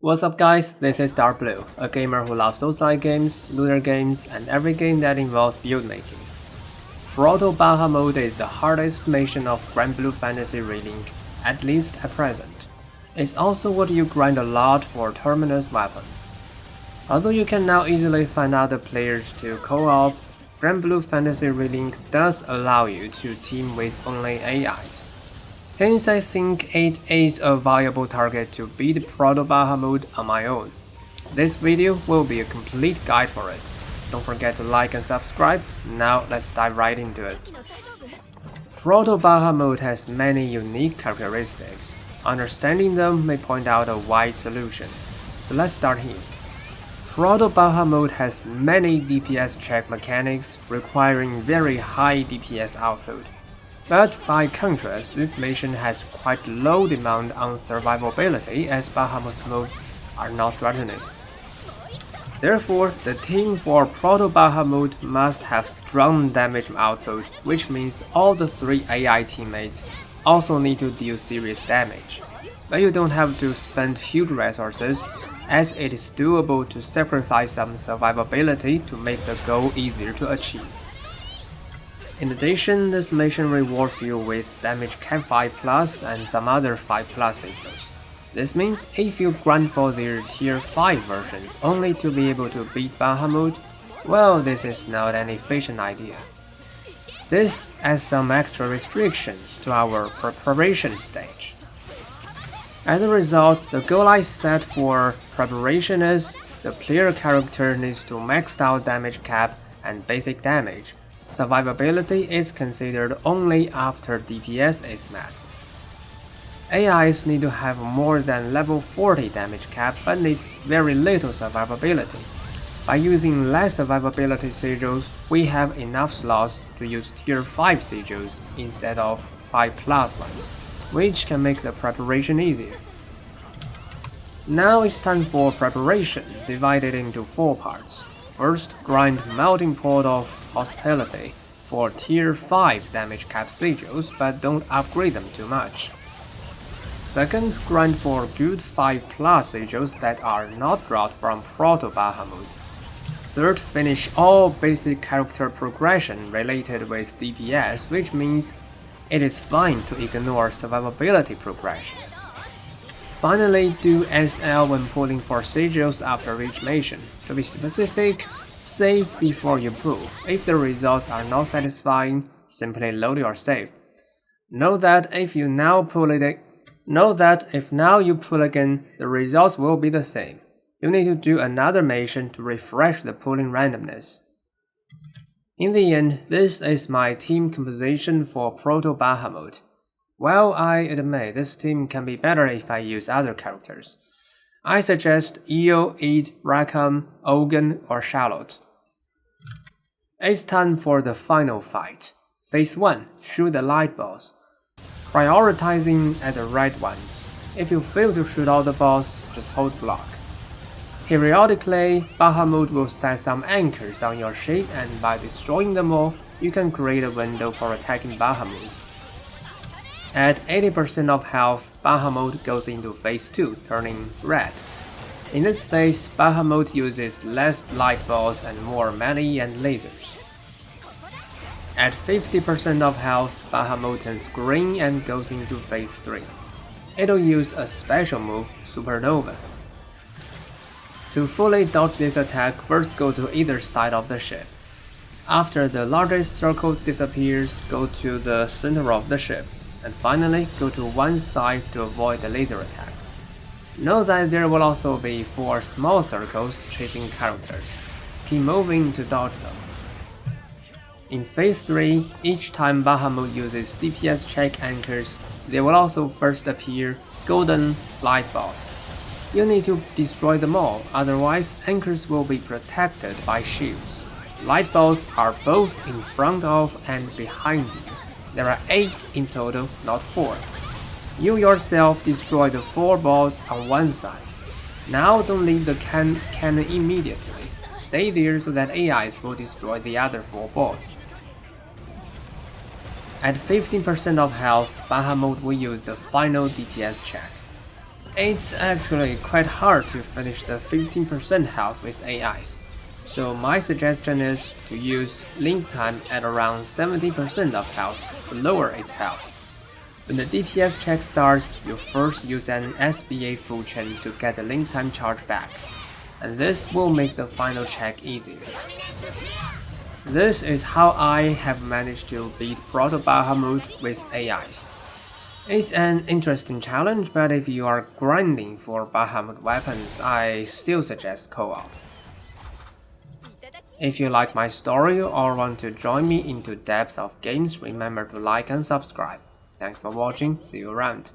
What's up guys, this is Darkbblue, a gamer who loves Souls-like games, looter games, and every game that involves build making. Proto Bahamut is the hardest mission of Granblue Fantasy Relink, at least at present. It's also what you grind a lot for terminus weapons. Although you can now easily find other players to co-op, Granblue Fantasy Relink does allow you to team with only AIs. Hence I think it is a viable target to beat Proto Bahamut on my own. This video will be a complete guide for it. Don't forget to like and subscribe. Now let's dive right into it. Proto Bahamut has many unique characteristics. Understanding them may point out a wide solution. So let's start here. Proto Bahamut has many DPS check mechanics requiring very high DPS output. But by contrast, this mission has quite low demand on survivability as Bahamut's moves are not threatening. Therefore, the team for Proto Bahamut must have strong damage output, which means all the 3 AI teammates also need to deal serious damage. But you don't have to spend huge resources, as it is doable to sacrifice some survivability to make the goal easier to achieve. In addition, this mission rewards you with damage cap 5+ and some other 5+ equals. This means if you grind for their tier 5 versions only to be able to beat Bahamut, well, this is not an efficient idea. This adds some extra restrictions to our preparation stage. As a result, the goal I set for preparation is the player character needs to max out damage cap and basic damage. Survivability is considered only after DPS is met. AIs need to have more than level 40 damage cap but needs very little survivability. By using less survivability sigils, we have enough slots to use tier 5 sigils instead of 5+ ones, which can make the preparation easier. Now it's time for preparation, divided into 4 parts. First, grind Melting Pot of Hospitality for tier 5 damage cap sigils, but don't upgrade them too much. Second, grind for good 5+ sigils that are not dropped from Proto Bahamut. Third, finish all basic character progression related with DPS, which means it is fine to ignore survivability progression. Finally, do SL when pulling for sigils after each mission. To be specific, save before you pull. If the results are not satisfying, simply load your save. Note that if now you pull again, the results will be the same. You need to do another mission to refresh the pulling randomness. In the end, this is my team composition for Proto Bahamut. While I admit this team can be better if I use other characters, I suggest Eel, Ed, Rackham, Ogun, or Charlotte. It's time for the final fight. Phase 1. Shoot the light balls. Prioritizing at the right ones. If you fail to shoot all the balls, just hold block. Periodically, Bahamut will set some anchors on your ship, and by destroying them all, you can create a window for attacking Bahamut. At 80% of health, Bahamut goes into phase 2, turning red. In this phase, Bahamut uses less light balls and more melee and lasers. At 50% of health, Bahamut turns green and goes into phase 3. It'll use a special move, Supernova. To fully dodge this attack, first go to either side of the ship. After the largest circle disappears, go to the center of the ship. And finally, go to one side to avoid the laser attack. Note that there will also be 4 small circles chasing characters. Keep moving to dodge them. In phase 3, each time Bahamut uses DPS check anchors, there will also first appear golden light balls. You need to destroy them all, otherwise anchors will be protected by shields. Light balls are both in front of and behind you. There are 8 in total, not 4. You yourself destroy the 4 balls on one side. Now don't leave the cannon immediately. Stay there so that AIs will destroy the other 4 balls. At 15% of health, Bahamut will use the final DPS check. It's actually quite hard to finish the 15% health with AIs, so my suggestion is to use Link time at around 70% of health to lower its health. When the DPS check starts, you first use an SBA full chain to get the Link time charge back, and this will make the final check easier. This is how I have managed to beat Proto Bahamut with AIs. It's an interesting challenge, but if you are grinding for Bahamut weapons, I still suggest co-op. If you like my story or want to join me into depth of games, remember to like and subscribe. Thanks for watching, see you around.